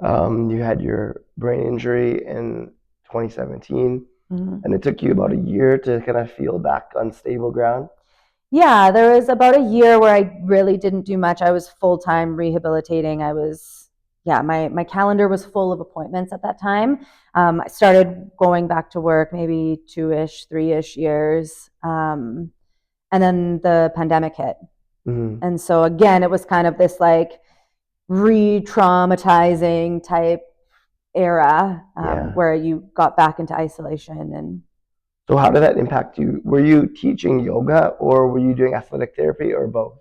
you had your brain injury in 2017, Mhm. and it took you about a year to kind of feel back on stable ground. Yeah, there was about a year where I really didn't do much. I was full time rehabilitating. My calendar was full of appointments at that time. I started going back to work maybe 2-ish, 3-ish years. And then the pandemic hit. Hmm. And so again, it was kind of this like re traumatizing type era Yeah. where you got back into isolation. And So how did that impact you? Were you teaching yoga or were you doing athletic therapy or both?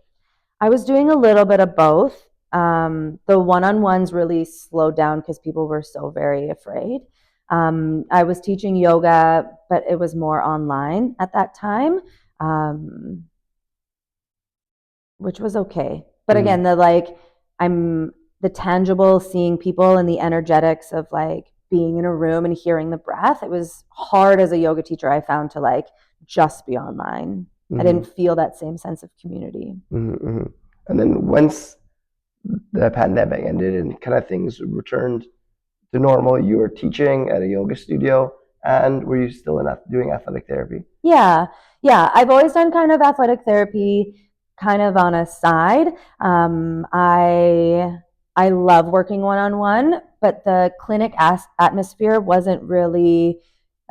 I was doing a little bit of both. The one-on-ones really slowed down because people were so very afraid. I was teaching yoga, but it was more online at that time, um, which was okay. But Hmm. again, I'm the tangible, seeing people and the energetics of like being in a room and hearing the breath. It was hard as a yoga teacher, I found, to like just be online. I Hmm. didn't feel that same sense of community. Hmm. Hmm. And then once the pandemic ended and kind of things returned to normal, you were teaching at a yoga studio, and were you still doing athletic therapy? Yeah, yeah. I've always done kind of athletic therapy, kind of on a side. I love working one on one, but the clinic atmosphere wasn't really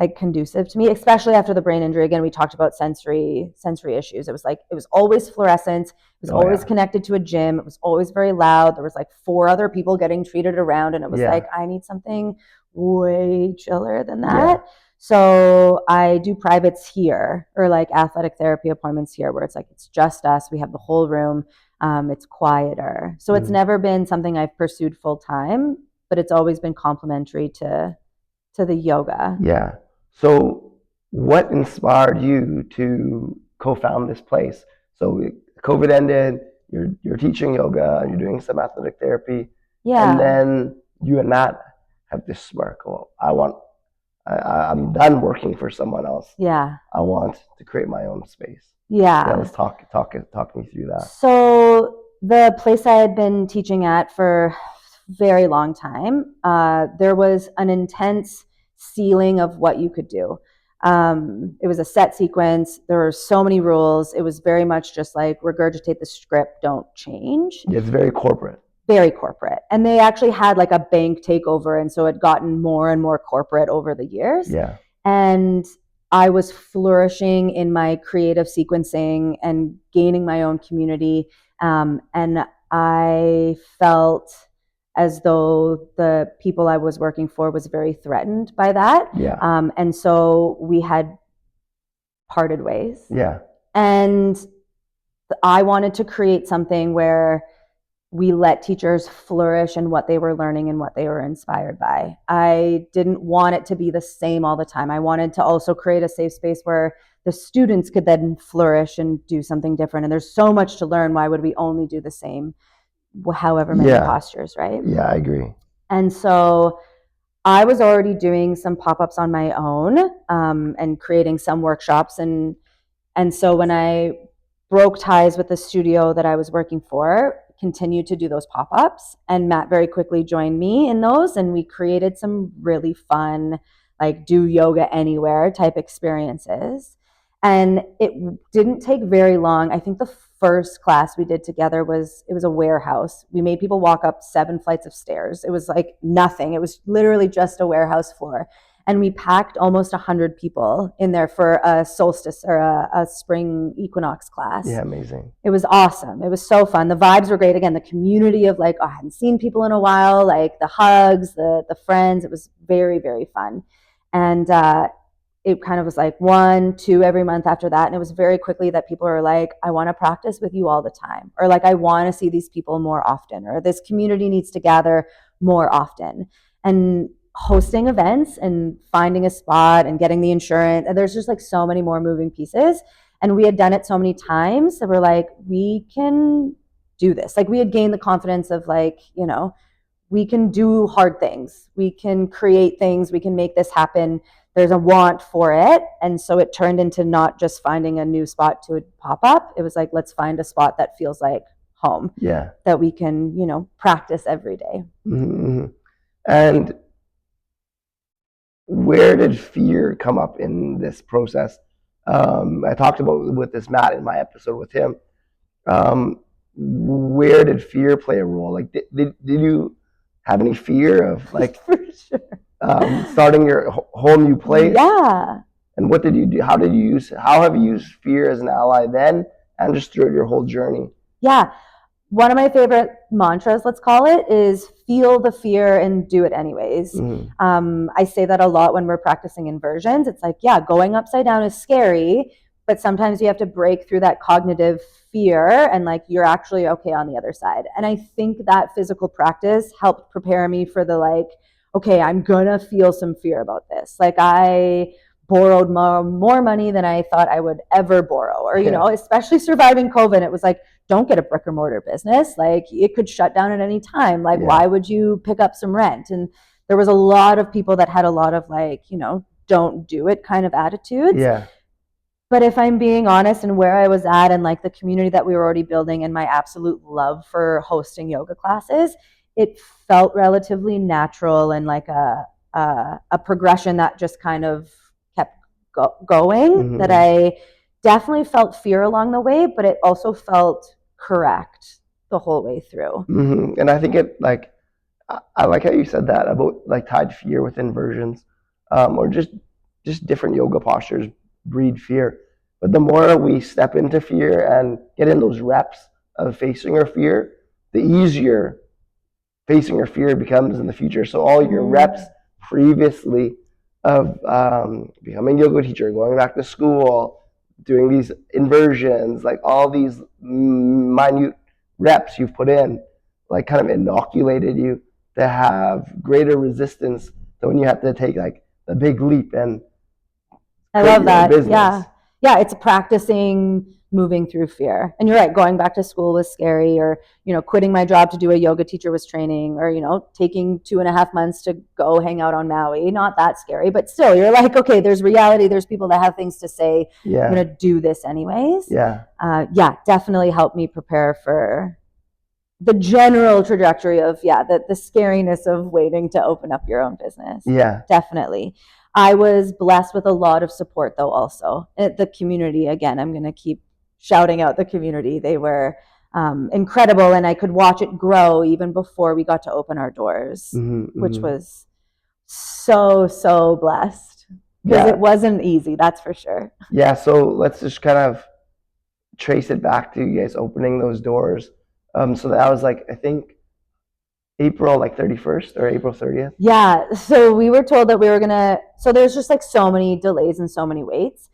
like conducive to me, especially after the brain injury. Again, we talked about sensory issues. It was like it was always fluorescent. It was Oh always yeah, connected to a gym. It was always very loud. There was like 4 other people getting treated around, and it was yeah, like I need something way chiller than yeah. that. So I do privates here, or like athletic therapy appointments here, where it's like it's just us. We have the whole room. It's quieter. So it's Mhm. never been something I've pursued full time, but it's always been complementary to the yoga. Yeah. So, what inspired you to co-found this place? So, COVID ended. You're teaching yoga. You're doing some athletic therapy, and Yeah. then you and Matt have this spark. Well, I'm done working for someone else. Yeah. I want to create my own space. Yeah, Yeah. let's talk me through that. So the place I had been teaching at for a very long time, there was an intense ceiling of what you could do. It was a set sequence. There were so many rules. It was very much just like regurgitate the script, don't change. Yeah, it's very corporate. Very corporate. And they actually had like a bank takeover. And so it gotten more and more corporate over the years. Yeah. And I was flourishing in my creative sequencing and gaining my own community. And I felt as though the people I was working for was very threatened by that. Yeah. And so we had parted ways. Yeah. And I wanted to create something where we let teachers flourish in what they were learning and what they were inspired by. I didn't want it to be the same all the time. I wanted to also create a safe space where the students could then flourish and do something different. And there's so much to learn. Why would we only do the same, however many Yeah. postures, right? Yeah, I agree. And so I was already doing some pop-ups on my own, and creating some workshops. And so when I broke ties with the studio that I was working for, continued to do those pop-ups, and Matt very quickly joined me in those, and we created some really fun like do yoga anywhere type experiences. And it didn't take very long. I think the first class we did together was a warehouse. We made people walk up 7 flights of stairs. It was like nothing. It was literally just a warehouse floor. And we packed almost 100 people in there for a solstice or a spring equinox class. Yeah, amazing. It was awesome. It was so fun. The vibes were great. Again, the community of like, oh, I hadn't seen people in a while, like the hugs, the friends. It was very, very fun. And it kind of was like 1, 2 every month after that. And it was very quickly that people were like, I want to practice with you all the time. Or like, I want to see these people more often. Or this community needs to gather more often. And hosting events and finding a spot and getting the insurance. And there's just like so many more moving pieces. And we had done it so many times that we're like, we can do this. Like we had gained the confidence of like, you know, we can do hard things. We can create things. We can make this happen. There's a want for it. And so it turned into not just finding a new spot to pop up. It was like, let's find a spot that feels like home. Yeah. That we can, you know, practice every day. Mm-hmm. And where did fear come up in this process? I talked about with this Matt in my episode with him. Where did fear play a role? Like, did you have any fear of like For sure. starting your whole new place? Yeah. And what did you do? How have you used fear as an ally then and just throughout your whole journey? Yeah. One of my favorite mantras, let's call it, is feel the fear and do it anyways. Mm-hmm. I say that a lot when we're practicing inversions. It's like, yeah, going upside down is scary, but sometimes you have to break through that cognitive fear and like you're actually okay on the other side. And I think that physical practice helped prepare me for the like, okay, I'm gonna feel some fear about this. Like I borrowed more money than I thought I would ever borrow, or you know, especially surviving COVID, it was like, don't get a brick or mortar business. Like it could shut down at any time. Like why would you pick up some rent? And there was a lot of people that had a lot of like, you know, don't do it kind of attitudes. Yeah. But if I'm being honest and where I was at and like the community that we were already building and my absolute love for hosting yoga classes, it felt relatively natural and like a progression that just kind of kept going. Mm-hmm. That I definitely felt fear along the way, but it also felt correct the whole way through. Mm-hmm. And I think it like, I like how you said that about like tied fear with inversions, or just different yoga postures breed fear. But the more we step into fear and get in those reps of facing our fear, the easier facing our fear becomes in the future. So all your reps previously of becoming a yoga teacher, going back to school, doing these inversions, like all these minute reps you've put in, like kind of inoculated you to have greater resistance to when you have to take like the big leap. And I love that. Yeah, it's practicing moving through fear. And you're right, going back to school was scary, or, you know, quitting my job to do a yoga teacher was training, or, you know, taking 2.5 months to go hang out on Maui. Not that scary, but still you're like, okay, there's reality. There's people that have things to say. Yeah. I'm going to do this anyways. Yeah. Definitely helped me prepare for the general trajectory of, the scariness of waiting to open up your own business. Yeah. Definitely. I was blessed with a lot of support, though, also. The community, again, I'm going to keep shouting out the community. They were incredible, and I could watch it grow even before we got to open our doors, which was so blessed. Because it wasn't easy, that's for sure. Yeah, so let's just kind of trace it back to you guys opening those doors. So that was like, I think, April like 31st or April 30th? Yeah, so we were told that we were gonna, so there's just like so many delays and so many waits.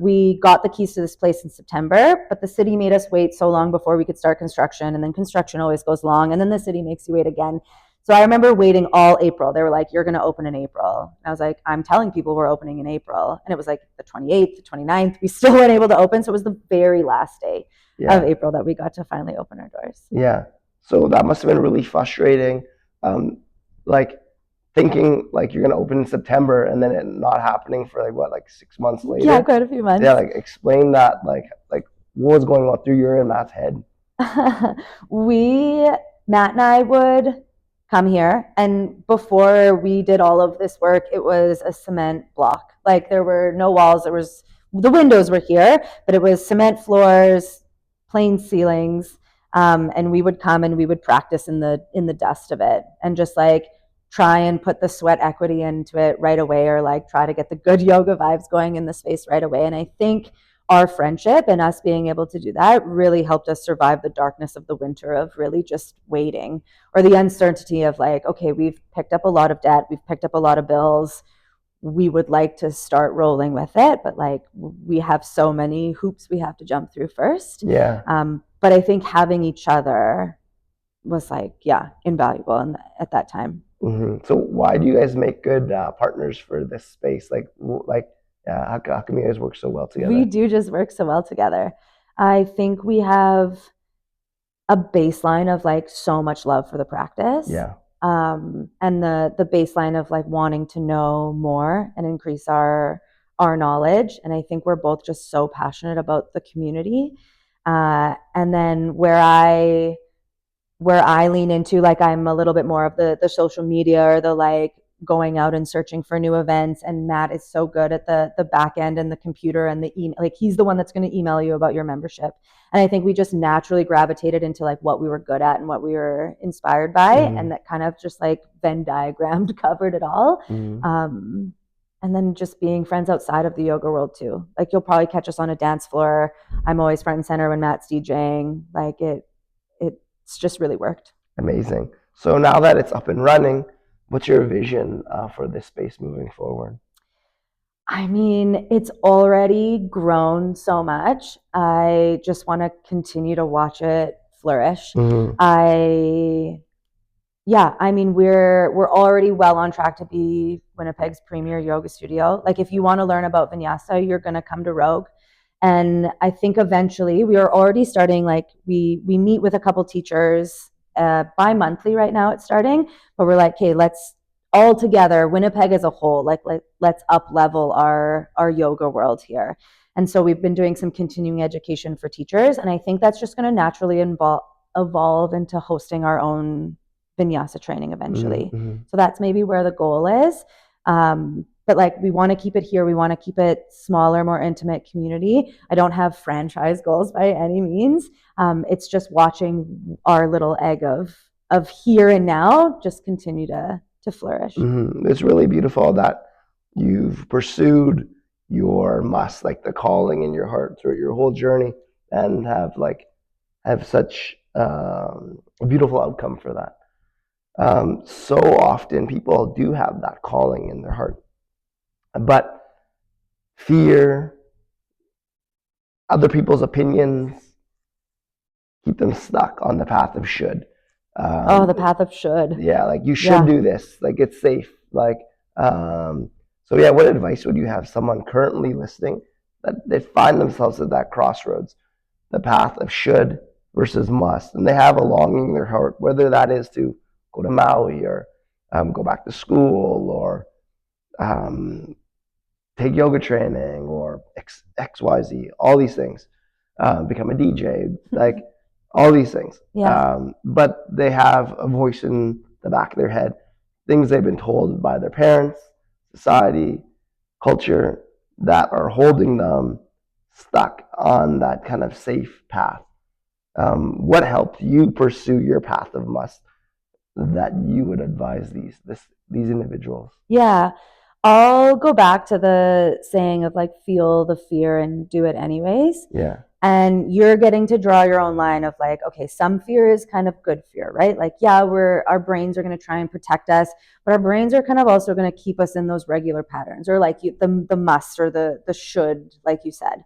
We got the keys to this place in September, but the city made us wait so long before we could start construction, and then construction always goes long, and then the city makes you wait again. So I remember waiting all April. They were like, you're gonna open in April. And I was like, I'm telling people we're opening in April. And it was like the 28th, the 29th, we still weren't able to open, so it was the very last day of April that we got to finally open our doors. Yeah. So that must have been really frustrating, like thinking like you're gonna open in September and then it not happening for like 6 months later. Yeah, quite a few months. Yeah, like explain that, like what was going on through your and Matt's head. Matt and I would come here, and before we did all of this work, it was a cement block. Like there were no walls. The windows were here, but it was cement floors, plain ceilings. And we would come and we would practice in the dust of it, and just like try and put the sweat equity into it right away, or like try to get the good yoga vibes going in the space right away. And I think our friendship and us being able to do that really helped us survive the darkness of the winter of really just waiting, or the uncertainty of like, okay, we've picked up a lot of debt, we've picked up a lot of bills, we would like to start rolling with it, but like we have so many hoops we have to jump through first. Yeah. But I think having each other was like, yeah, invaluable at that time. So why do you guys make good partners for this space? How come you guys work so well together? We do just work so well together. I think we have a baseline of like so much love for the practice. Yeah. And the baseline of like wanting to know more and increase our knowledge. And I think we're both just so passionate about the community. And then where I lean into, like, I'm a little bit more of the social media, or the like going out and searching for new events, and Matt is so good at the back end and the computer and the email. Like, he's the one that's going to email you about your membership. And I think we just naturally gravitated into like what we were good at and what we were inspired by, and that kind of just like Venn diagrammed covered it all. And then just being friends outside of the yoga world too. Like, you'll probably catch us on a dance floor. I'm always front and center when Matt's DJing. Like, it's just really worked. Amazing. So now that it's up and running, what's your vision for this space moving forward? I mean, it's already grown so much. I just want to continue to watch it flourish. I mean, we're already well on track to be Winnipeg's premier yoga studio. Like, if you want to learn about Vinyasa, you're going to come to Rogue. And I think eventually, we are already starting, like, we meet with a couple teachers bi-monthly right now. It's starting, but we're like, okay, let's all together, Winnipeg as a whole, let's up level our yoga world here. And so we've been doing some continuing education for teachers, and I think that's just going to naturally evolve into hosting our own Vinyasa training eventually. So that's maybe where the goal is. But like, we want to keep it here. We want to keep it smaller, more intimate community. I don't have franchise goals by any means. It's just watching our little egg of here and now just continue to flourish. It's really beautiful that you've pursued your must, like the calling in your heart through your whole journey, and have such a beautiful outcome for that. So often people do have that calling in their heart, but fear, other people's opinions, keep them stuck on the path of should. The path of should. Yeah, like, you should do this. Like, it's safe. Like, so yeah, what advice would you have someone currently listening that they find themselves at that crossroads, the path of should versus must, and they have a longing in their heart, whether that is to go to Maui, or go back to school, or take yoga training, or XYZ, all these things, become a DJ, like all these things. But they have a voice in the back of their head, things they've been told by their parents, society, culture, that are holding them stuck on that kind of safe path. What helped you pursue your path of must that you would advise these individuals? Yeah, I'll go back to the saying of like, feel the fear and do it anyways. Yeah. And you're getting to draw your own line of like, okay, some fear is kind of good fear, right? Like, yeah, our brains are going to try and protect us, but our brains are kind of also going to keep us in those regular patterns, or like the must, or the should, like you said.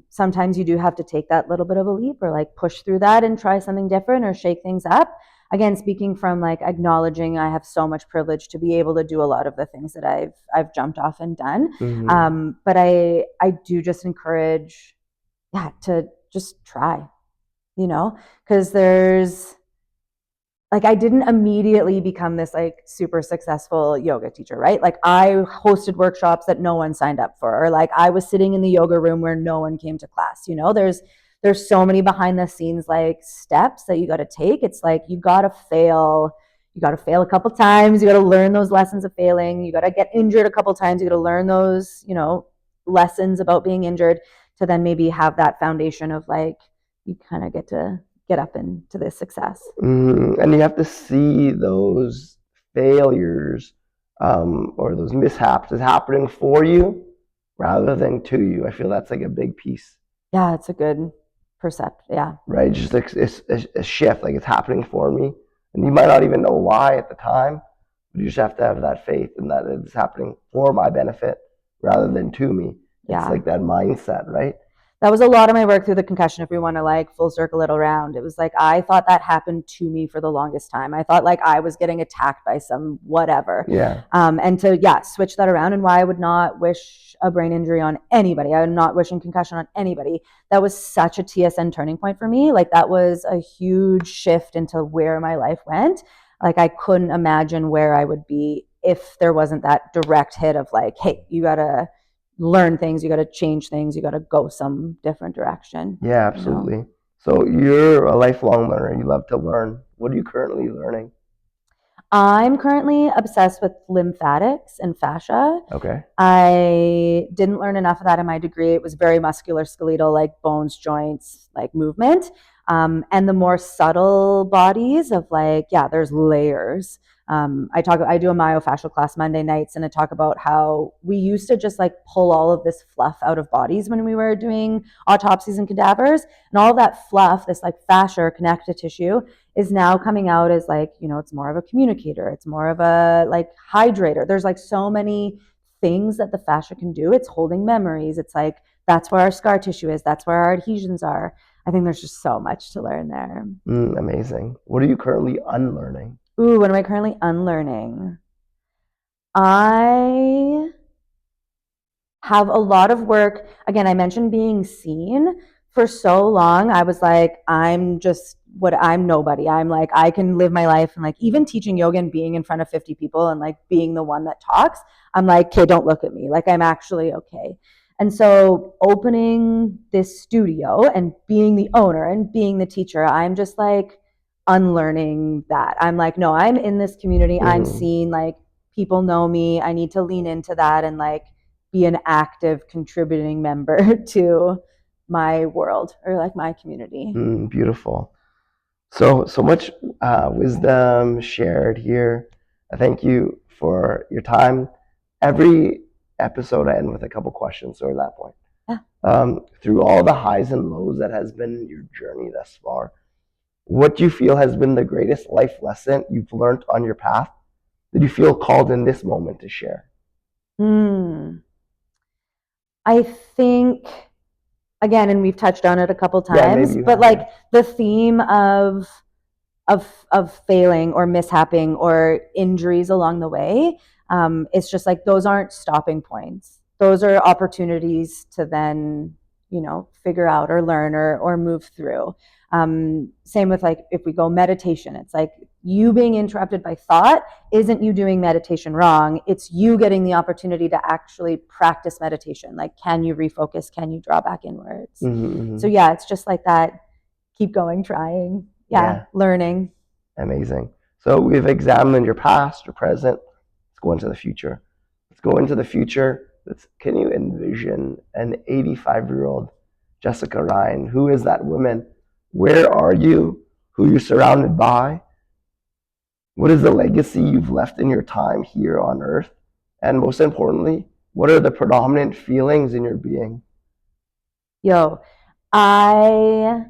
Sometimes you do have to take that little bit of a leap, or like push through that and try something different, or shake things up. Again, speaking from like acknowledging I have so much privilege to be able to do a lot of the things that I've jumped off and done. But I do just encourage, to just try, because there's like, I didn't immediately become this like super successful yoga teacher, right? Like, I hosted workshops that no one signed up for, or like I was sitting in the yoga room where no one came to class. There's so many behind the scenes like steps that you got to take. It's like, you got to fail a couple times. You got to learn those lessons of failing. You got to get injured a couple times. You got to learn those, lessons about being injured, to then maybe have that foundation of like, you kind of get up into this success. And you have to see those failures or those mishaps is happening for you rather than to you. I feel that's like a big piece. Yeah, it's a good percept. Yeah. Right? Just like a shift, like it's happening for me. And you might not even know why at the time, but you just have to have that faith and that it's happening for my benefit rather than to me. It's Yeah. like that mindset, right? That was a lot of my work through the concussion, if we want to like full circle it around. It was like I thought that happened to me for the longest time. I thought like I was getting attacked by some whatever. Yeah. And to switch that around, and why I would not wish a brain injury on anybody. I would not wishing concussion on anybody. That was such a TSN turning point for me. Like that was a huge shift into where my life went. Like I couldn't imagine where I would be if there wasn't that direct hit of like, hey, you gotta learn things, you got to change things, you got to go some different direction. Yeah, absolutely. You know? So you're a lifelong learner. You love to learn. What are you currently learning? I'm currently obsessed with lymphatics and fascia. Okay. I didn't learn enough of that in my degree. It was very musculoskeletal, like bones, joints, like movement. And the more subtle bodies of like, there's layers. I do a myofascial class Monday nights, and I talk about how we used to just like pull all of this fluff out of bodies when we were doing autopsies and cadavers, and all of that fluff, this like fascia or connective tissue, is now coming out as like, it's more of a communicator. It's more of a like hydrator. There's like so many things that the fascia can do. It's holding memories. It's like, that's where our scar tissue is. That's where our adhesions are. I think there's just so much to learn there. Amazing. What are you currently unlearning? Ooh, what am I currently unlearning? I have a lot of work. Again, I mentioned being seen. For so long, I was like, I'm nobody. I'm like, I can live my life, and like even teaching yoga and being in front of 50 people and like being the one that talks, I'm like, okay, don't look at me. Like I'm actually okay. And so opening this studio and being the owner and being the teacher, I'm just like unlearning that. I'm like, no, I'm in this community. I'm seen, like people know me. I need to lean into that and like be an active contributing member to my world or like my community. Beautiful. So much wisdom shared here. I thank you for your time. Every episode I end with a couple questions. So at that point, through all the highs and lows that has been your journey thus far, what do you feel has been the greatest life lesson you've learned on your path that you feel called in this moment to share? I think, again, and we've touched on it a couple times, but like the theme of failing or mishapping or injuries along the way, it's just like those aren't stopping points. Those are opportunities to then, figure out or learn or move through. Same with like if we go meditation, it's like you being interrupted by thought isn't you doing meditation wrong. It's you getting the opportunity to actually practice meditation. Like, can you refocus? Can you draw back inwards? So it's just like that. Keep going, trying. Learning. Amazing. So we've examined your past, your present. Let's go into the future. Can you envision an 85-year-old Jessica Ryan? Who is that woman? Where are you? Who you're surrounded by? What is the legacy you've left in your time here on Earth? And most importantly, what are the predominant feelings in your being? I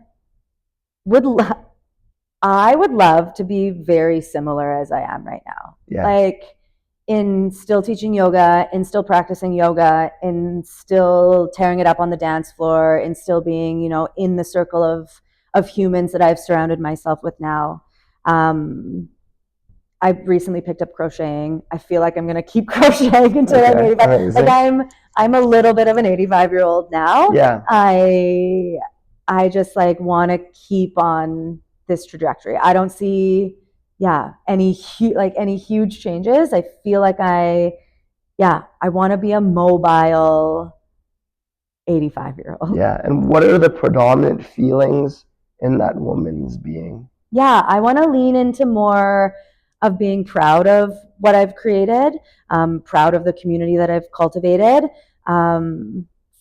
would love to be very similar as I am right now. Yes. Like in still teaching yoga, in still practicing yoga, in still tearing it up on the dance floor, in still being, in the circle of humans that I've surrounded myself with now. I've recently picked up crocheting. I feel like I'm going to keep crocheting until I'm 85. Amazing. Like I'm a little bit of an 85-year-old now. Yeah. I just like want to keep on this trajectory. I don't see any huge changes. I feel like I want to be a mobile 85-year-old. Yeah. And what are the predominant feelings in that woman's being? Yeah, I want to lean into more of being proud of what I've created, proud of the community that I've cultivated,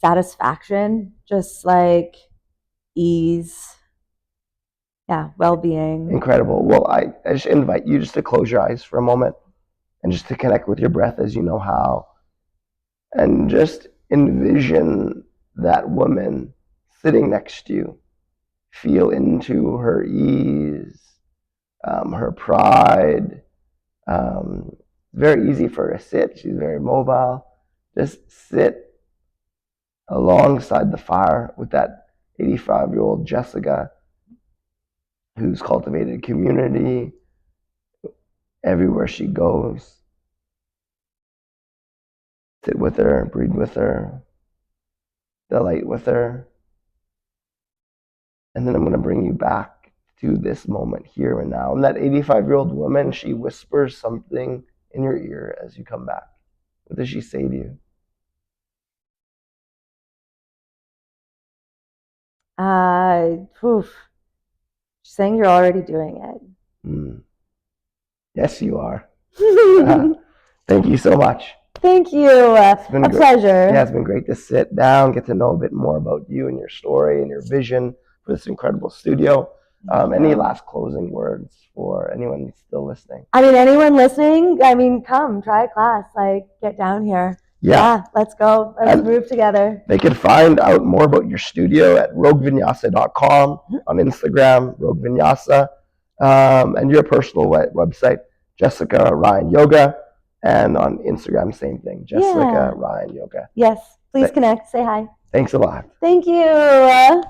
satisfaction, just like ease, well-being. Incredible. Well, I just invite you just to close your eyes for a moment. and just to connect with your breath as you know how. And just envision that woman sitting next to you. Feel into her ease, her pride. Very easy for her to sit. She's very mobile. Just sit alongside the fire with that 85-year-old Jessica who's cultivated community everywhere she goes. Sit with her, breathe with her, delight with her. And then I'm going to bring you back to this moment here and now. And that 85-year-old woman, she whispers something in your ear as you come back. What does she say to you? She's saying you're already doing it. Yes, you are. Thank you so much. Thank you. It's been a great. pleasure. Yeah, it's been great to sit down, get to know a bit more about you and your story and your vision for this incredible studio. Any last closing words for anyone still listening? I mean, anyone listening, come try a class. Like, get down here. Yeah, let's go. Let's move together. They can find out more about your studio at roguevinyasa.com, on Instagram, Rogue Vinyasa, and your personal website, Jessica Ryan Yoga, and on Instagram, same thing, Jessica Ryan Yoga. Yes, please connect. Say hi. Thanks a lot. Thank you.